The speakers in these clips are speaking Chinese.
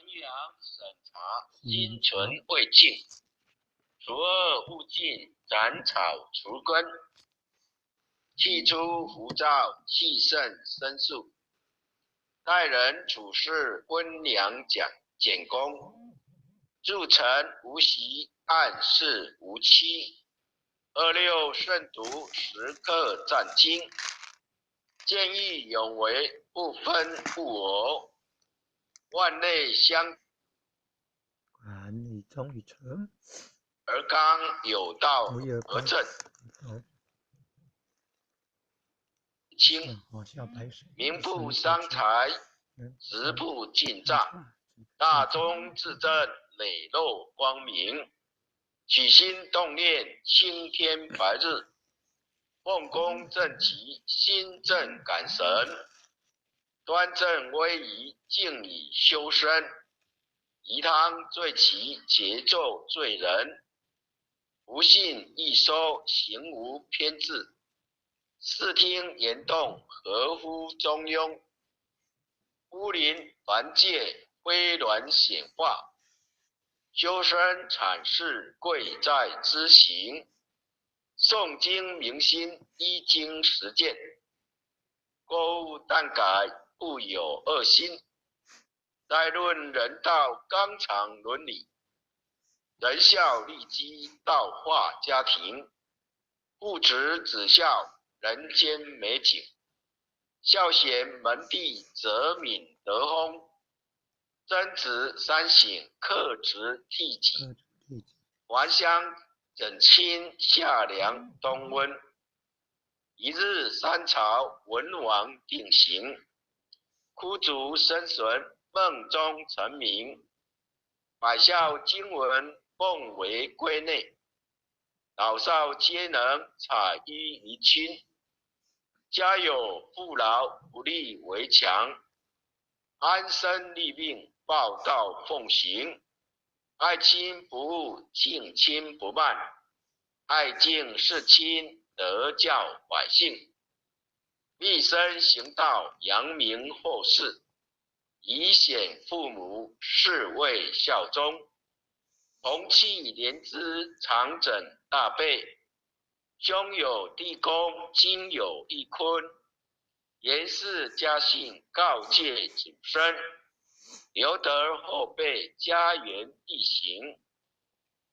阳审查，心存未尽。除恶务尽，斩草除根。去除浮躁，气盛生肃。待人处事温良简恭。助臣无习，暗室无欺。26慎独，时刻战经。见义勇为，不分不我。万类相管理忠于诚，而刚有道而正。清民不伤财，职不尽诈。大忠至正，磊露光明。起心动念，青天白日。奉公正极，心正感神。端正威仪，敬以修身。仪汤最齐，节奏最仁。不信易收，行无偏执。视听言动，合乎中庸。乌林凡界，微鸾显化。修身阐释，贵在知行。诵经明心，依经实践。过误但改，不有恶心。待论人道，纲常伦理。仁孝利基，道化家庭。父慈子孝，人间美景。孝贤门第，泽敏德烘。曾子三省，克直悌己。还乡整亲，夏凉冬温。一日三朝，文王定刑。枯竹生笋，梦中成名。百校经文，奉为圭内。老少皆能，采衣于亲。家有父老，不立围墙。安身立命，报道奉行。爱亲不误，敬亲不慢。爱敬事亲，德教百姓。立身行道，扬名后世。以显父母，是谓孝忠。同气连枝，常枕大备。兄有弟恭，亲有义坤。严氏家训，告诫谨慎。留得后辈，家园地行。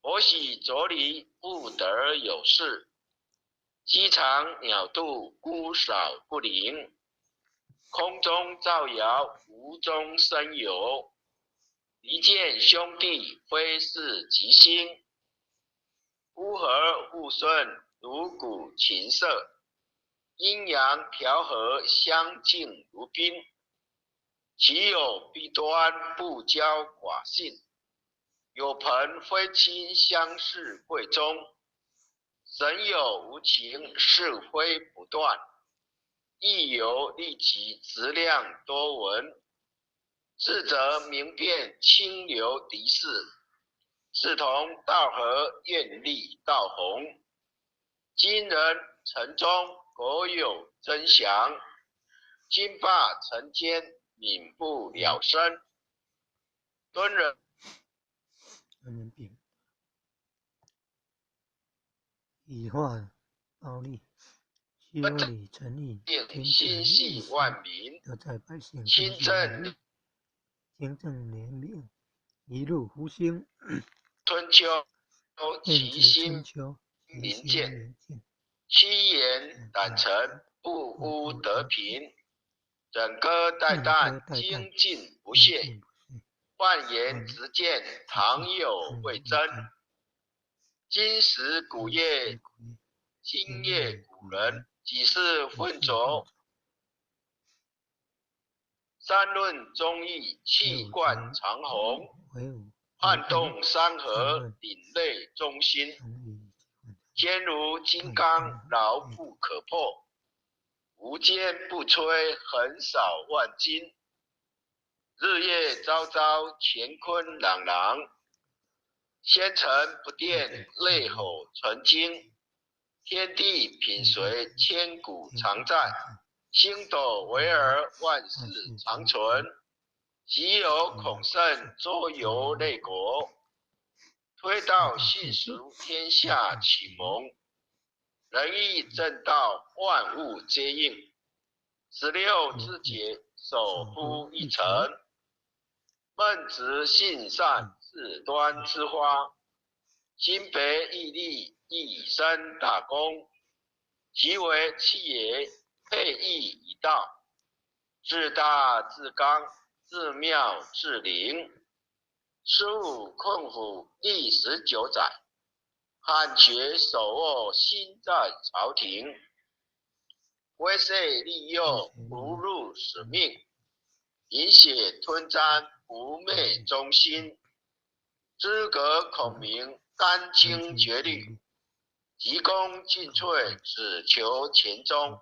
佛喜着离，不得有事。鸡肠鸟肚，孤少不灵。空中造谣，无中生有。一见兄弟，非是吉星。乌合互顺，如鼓琴瑟。阴阳调和，相敬如宾。其有弊端，不骄寡信。有朋非亲，相视贵重。神有无情，是非不断。亦有利己，质量多闻。智则明辨，清流敌视。志同道合，愿力道弘。今人城中，国有真祥。金霸城间，民不聊生。敦人以化暴力，修理诚意，心系万民。得在百姓清正清正廉明，一路福星。春秋，其心明鉴。七言胆诚，不污德平。枕戈待旦，精进不懈。焕颜直谏，堂有未真。今时古业，今夜古人。几世混浊。三论忠义，气贯长虹。撼动山河，凛冽忠心。坚如金刚，牢不可破。无坚不摧，横扫万金。日夜朝朝，乾坤朗朗。纤尘不电，泪吼纯金。天地品随，千古常在。星斗维尔，万世长存。即有孔圣周游内国，推道信俗天下启蒙，仁义正道万物皆应，16之节守乎一城。孟子信善事端之花，心北毅力一生大功。其为气也，配义以道，自大自刚，自妙自灵。事务困苦历19载，汉爵手握心在朝廷，威慑利诱不入使命，饮血吞章不昧忠心。资格孔明殚精竭虑，急功近瘁只求前忠。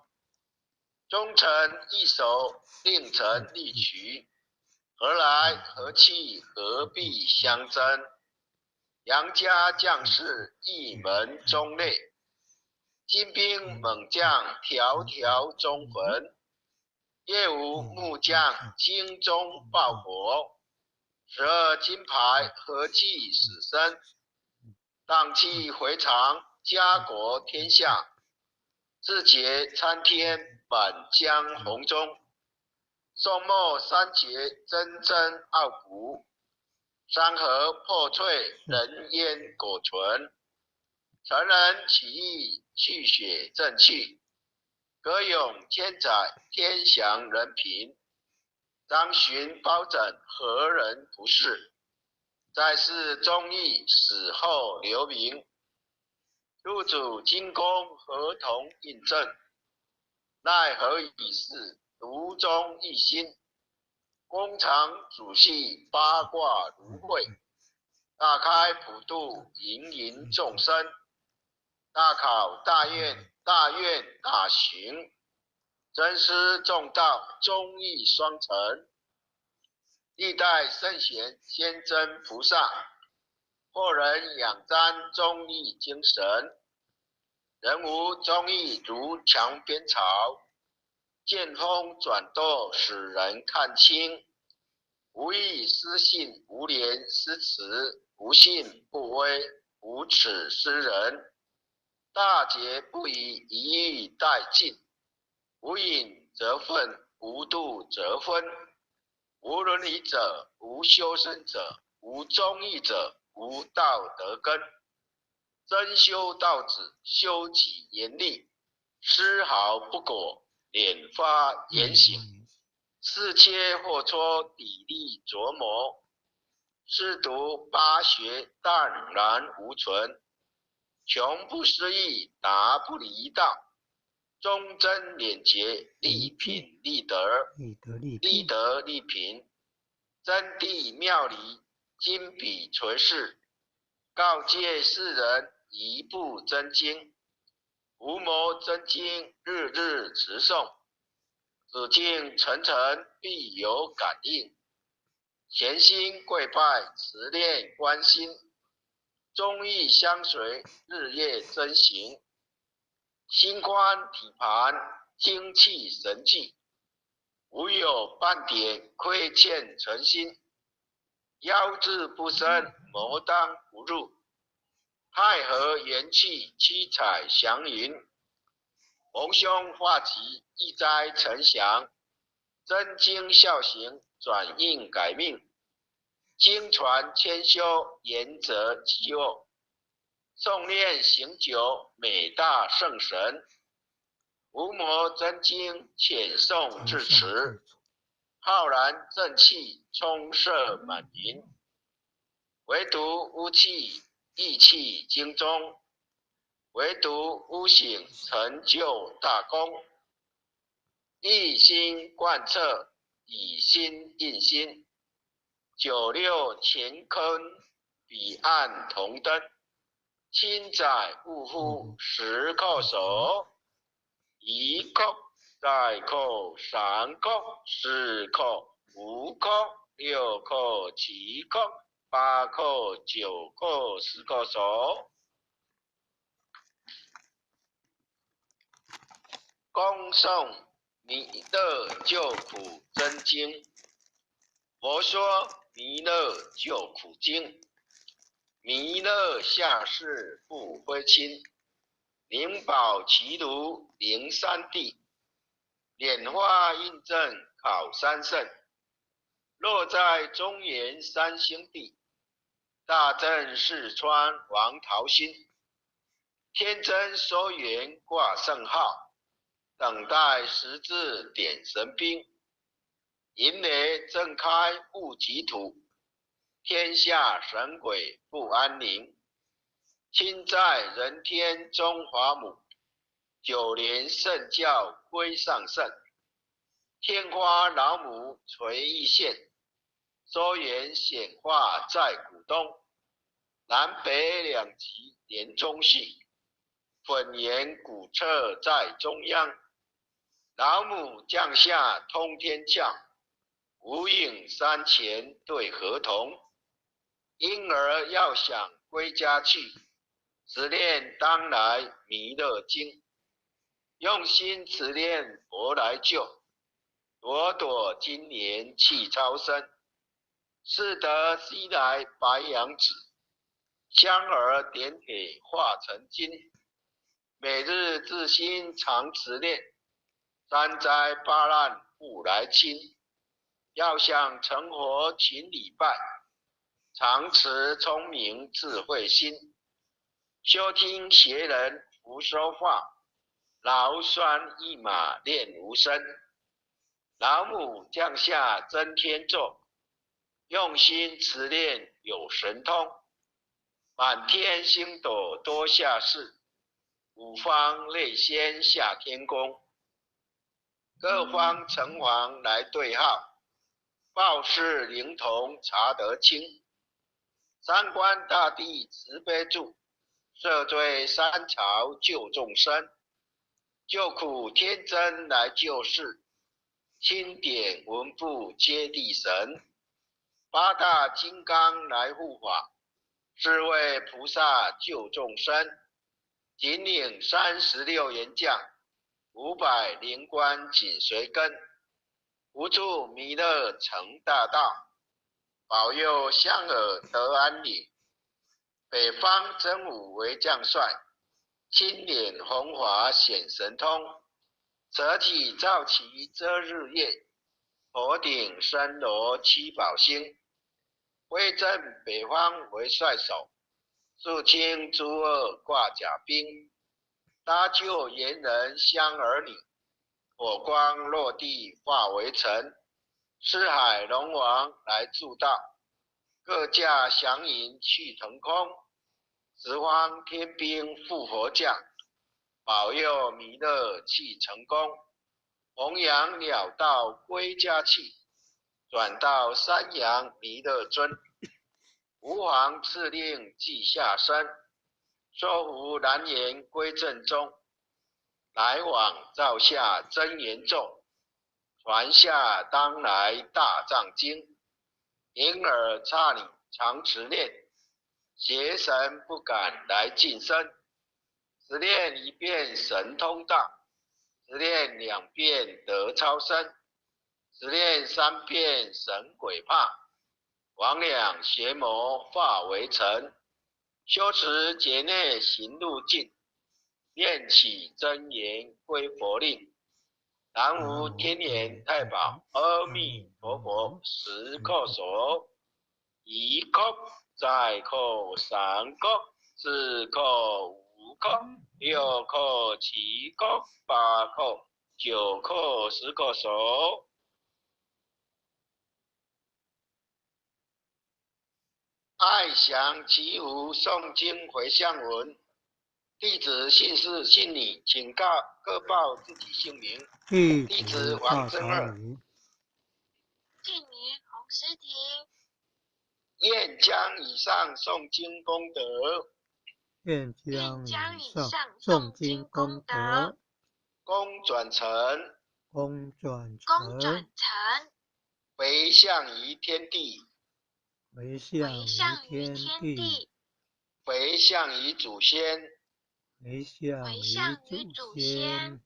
忠臣易守，令臣力取，何来何去何必相争？杨家将士一门忠烈，精兵猛将条条中魂。夜无木匠精忠报国，12金牌何计死生？荡气回肠，家国天下，志节参天，满江红中。宋末三杰铮铮傲骨，山河破碎，人烟苟存。成人起义，去血正气，歌咏千载，天祥人平。张巡包拯，何人不是？在世忠义，死后留名。入主金宫，合同印证，奈何已是炉中一心。弓长主系，八卦如会，大开普度，芸芸众生。大考大愿，大愿大行，真思重道，忠义双成。历代圣贤先真菩萨，后人仰瞻忠义精神。人无忠义如墙边草，见风转舵使人看清。无义失信，无廉失耻，无信不威，无耻失人。大节不以一义殆尽，无隐则愤，无度则分。无伦理者，无修身者，无忠义者，无道德根。真修道子，修己严厉，丝毫不果，敛发言行。四切或戳，砥砺琢磨。试读八学，淡然无存。穷不失义，达不离道。忠贞廉洁，利品利德，利德利品。真谛妙理，金笔垂世。告诫世人，一部真经。无谋真经，日日持诵。紫禁层层，必有感应。潜心跪拜，持念观心。忠义相随，日夜真行。心宽体盘，精气神气，无有半点亏欠诚心。腰志不深，谋当不入。太和元气，七彩祥云。蒙兄化吉，一灾成祥。真经孝行，转应改命。经传千修，言则吉恶。诵念行久，美大圣神。无魔真经，浅诵至此。浩然正气，充塞满盈。唯独污气，意气精忠。唯独污醒，成就大功。一心贯彻，以心印心。96乾坤，彼岸同登。轻载勿呼，时叩首。一叩再叩，3叩4叩5叩6叩7叩8叩9叩10叩首。恭诵弥勒救苦真经。佛说弥勒救苦经，弥勒下世不归亲，灵宝齐如灵山地，莲花印证考三圣，落在中原三星地，大正四川王桃心，天真收元挂圣号，等待十字点神兵，银雷震开护己土，天下神鬼不安宁，亲在人天中华母，九莲圣教归上圣，天花老母垂一线，周原显化在古东，南北两极连中系，粉岩古刹在中央，老母降下通天降，无影山前对河童，婴儿要想归家去，只念当来弥勒经，用心只念佛来救，朵朵今年气超生，是得西来白羊子，香儿点铁化成金，每日自心常持念，三灾八难不来侵，要想成佛勤礼拜，常持聪明智慧心，修听邪人不说话，劳酸一马练无声，老母降下真天咒，用心持念有神通，满天星斗多下世，五方内仙下天宫，各方城隍来对号，报事灵童查得清，三官大帝慈悲助，赦罪三朝救众生，救苦天真来救世，钦点文部接地神，八大金刚来护法，是为菩萨救众生，仅领36员将，500灵官紧随跟，无助弥勒成大道，保佑香耳得安宁，北方真武为将帅，青脸红华显神通，舍体照旗遮日月，头顶森罗七宝星，威震北方为帅首，肃清诸恶挂甲兵，搭救猿人香儿女，火光落地化为尘，四海龙王来助道，各驾祥云去腾空，十方天兵护佛将，保佑弥勒去成功，弘扬鸟道归家去，转到山阳弥勒尊，吾皇敕令即下生，说服南言归正中，来往照下真言咒，传下当来大藏经，因耳刹你常持念，邪神不敢来近身，只念一遍神通大，只念2遍得超生，只念3遍神鬼怕，魍魉邪魔化为尘，修持劫内行路径，念起真言归佛令，南无天眼太保阿弥陀佛10叩首，1叩再叩3叩4叩5叩6叩7叩8叩9叩10叩首。爱祥祈福诵经回向文，弟子姓氏姓李，请各报自己姓名。弟子王真二，姓名洪诗婷，愿将以上诵经功德，愿将以上诵经功德，功转成，回向于天地，回向于天地，回向于祖先，回向于祖先，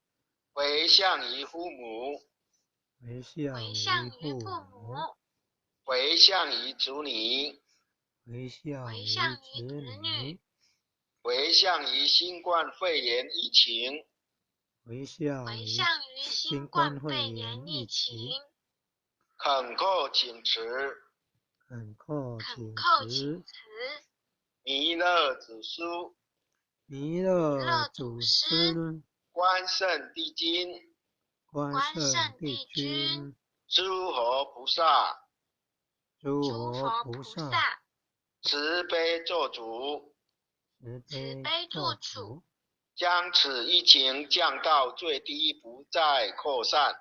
回向于父母，回向于父母，回向于子女，回向回于向于子子女，女，回向于新冠肺炎疫情，回向于回向于新新冠肺冠肺炎疫炎疫情，情，恳叩请辞，恳叩恳请叩请辞，辞，弥勒祖师，弥勒勒祖祖师师，关圣帝君，关关圣帝圣帝君，君，诸佛菩萨，诸诸佛佛菩萨，菩萨，慈悲做主，慈慈悲悲做做主，主，将此疫情降到最低，不再扩散。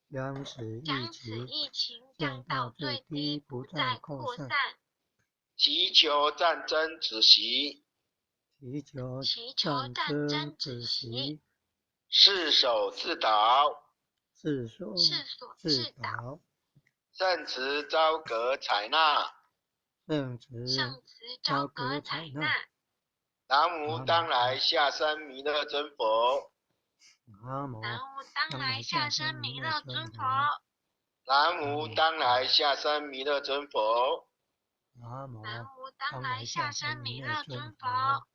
将此将此疫情降降到到最最低，低，不再不再扩散。扩散。祈求战争止息，祈求祈求战战争争止止息息，，誓守自导，自所是所自致导，导，圣旨昭阁采纳。圣旨圣慈昭昭阁采纳。阁采纳。南无当来下生弥勒尊佛，南无南无当来下生弥勒尊佛，南无当来下生弥勒尊佛，南无南无当来来下生生弥弥勒尊勒尊佛，佛，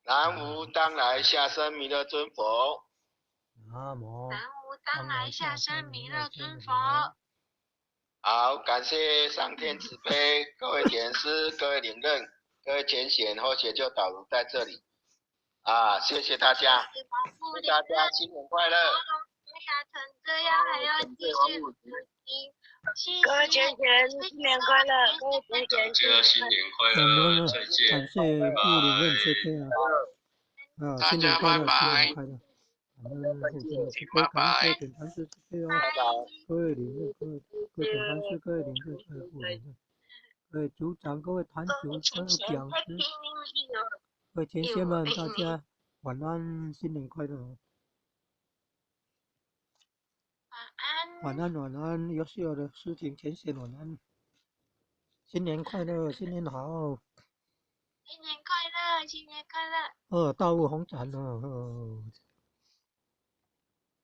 南无当来下生弥勒尊佛，南无南无当来下生弥勒尊佛。好，感谢上天慈悲，各位田师、各位领任、各位前贤、后学就导入在这里啊，谢谢大家，祝大家新年快乐。压成这样还要继续读经，各位前贤，新年快乐！各位前贤，新年快乐，再见，感谢部领任慈悲啊，新年快乐，新年快乐！感恩护持慈悲，感恩各位典坛师慈悲哦，各位领任、各位典坛师、各位领任、各位部领任、各位组长、各位坛主、各位讲师、各位前贤们，大家晚安，新年快乐哦！晚安，晚安，有需要的师兄前贤晚安，新年快乐，新年好，新年快乐，新年快乐。道务红展哦。